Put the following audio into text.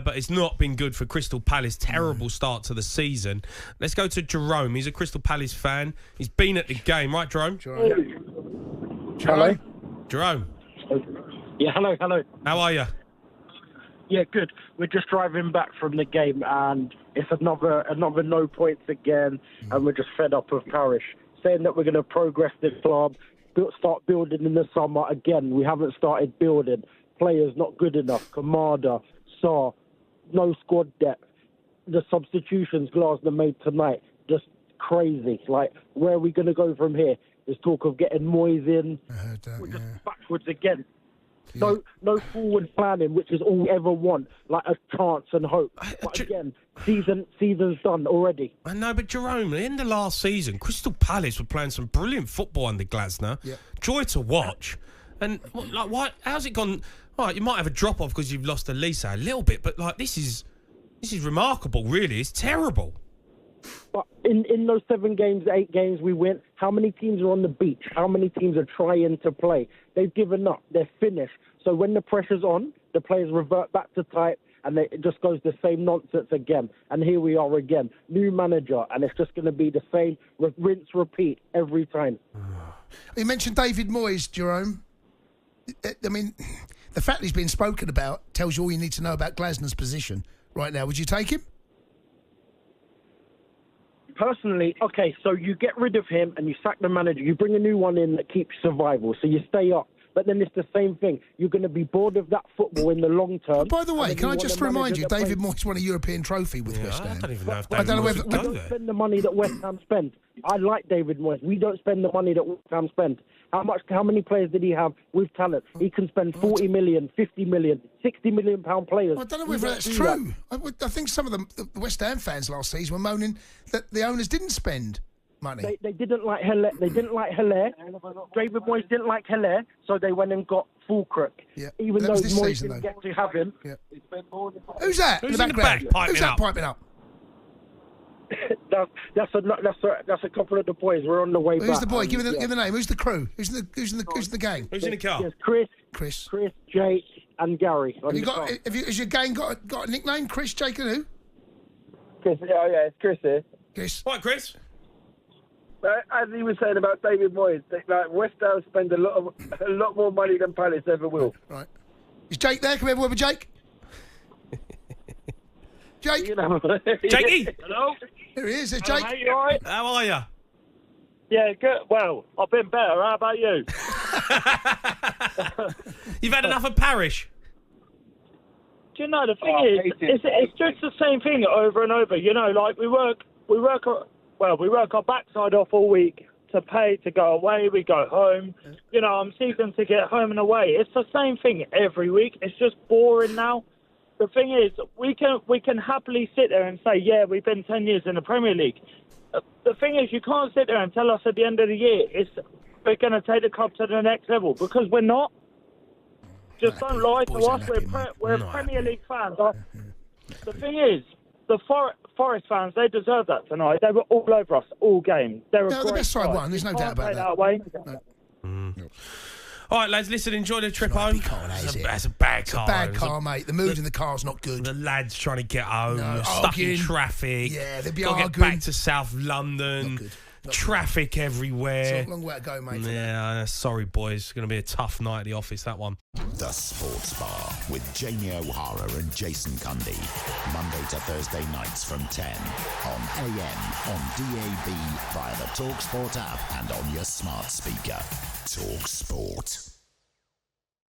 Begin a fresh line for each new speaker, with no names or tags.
but it's not been good for Crystal Palace. Terrible start to the season. Let's go to Jerome. He's a Crystal Palace fan. He's been at the game. Right, Jerome?
Hello?
Jerome?
Yeah, hello.
How are you?
Yeah, good. We're just driving back from the game, and it's another no points again, and we're just fed up of Parish. Saying that we're going to progress the club, start building in the summer. Again, we haven't started building. Players not good enough. Kamada, Sarr, no squad depth. The substitutions Glasner made tonight, just crazy. Like, where are we going to go from here? There's talk of getting Moyes in.
I heard that,
We're just backwards again. No forward planning, which is all we ever want, like a chance and hope. But again, season's done already.
I know, but Jerome, in the last season, Crystal Palace were playing some brilliant football under Glasner. Yeah. Joy to watch. And like, why? How's it gone? All right, you might have a drop off because you've lost Elisa a little bit, but like this is remarkable. Really, it's terrible.
But in those 7 games, 8 games we win, how many teams are on the beach? How many teams are trying to play? They've given up. They're finished. So when the pressure's on, the players revert back to type, and it just goes the same nonsense again. And here we are again. New manager, and it's just going to be the same rinse, repeat every time.
You mentioned David Moyes, Jerome. I mean, the fact he's been spoken about tells you all you need to know about Glasner's position right now. Would you take him?
Personally, okay, so you get rid of him and you sack the manager. You bring a new one in that keeps survival, so you stay up. But then it's the same thing. You're going to be bored of that football in the long term.
By the way, can I just remind you, David Moyes won a European trophy with West Ham.
I don't even know if David Moyes would go there.
Spend the money that West Ham spend. I like David Moyes. We don't spend the money that West Ham spend. How many players did he have with talent? He can spend 40 million, 50 million, 60 million pound players.
Well, I don't know whether that's true. I think some of the West Ham fans last season were moaning that the owners didn't spend money.
They didn't like Hilaire. David Moyes didn't like Hilaire, so they went and got Fulkirk.
Yeah.
Even though Moyes didn't get to have him.
Yeah. Who's that?
Who's in the back
Who's that piping up?
That's a couple of the boys. We're on the way back.
Who's the boy? Give me the name. Who's the crew? Who's the gang?
Who's in the car?
Yes,
Chris,
Jake, and Gary.
Has your gang got a nickname? Chris, Jake, and who?
Chris. Oh yeah, it's Chris here.
Chris.
What, Chris?
As he was saying about David Moyes, like West Ham spend a lot more money than Palace ever will.
Right. Is Jake there? Can we have a word with Jake? Jake.
Jakey.
Hello.
Here he is. There's Jake.
Mate, you all right?
How are you?
Yeah, good. Well, I've been better. How about you?
You've had enough of Parish.
Do you know, the thing is, it's just the same thing over and over. You know, like we work our backside off all week to pay to go away. We go home. You know, I'm seeking to get home and away. It's the same thing every week. It's just boring now. The thing is, we can happily sit there and say, yeah, we've been 10 years in the Premier League. The thing is, you can't sit there and tell us at the end of the year we're going to take the club to the next level, because we're not. Just don't lie to us. We're Premier League fans. The thing is, the Forest fans, they deserve that tonight. They were all over us all game. They're
the best side won. There's no doubt about that.
All right, lads, listen, enjoy the trip home. That's a bad car.
It's a bad car, mate. The mood in the car's not good.
The lads trying to get home, stuck in traffic.
Yeah, they'll be
Got to
arguing.
get back to South London.
Not good.
Traffic everywhere.
It's a long way to go, mate.
Yeah, sorry, boys. It's going to be a tough night at the office, that one.
The Sports Bar with Jamie O'Hara and Jason Cundy. Monday to Thursday nights from 10 on AM, on DAB, via the talkSPORT app and on your smart speaker. talkSPORT.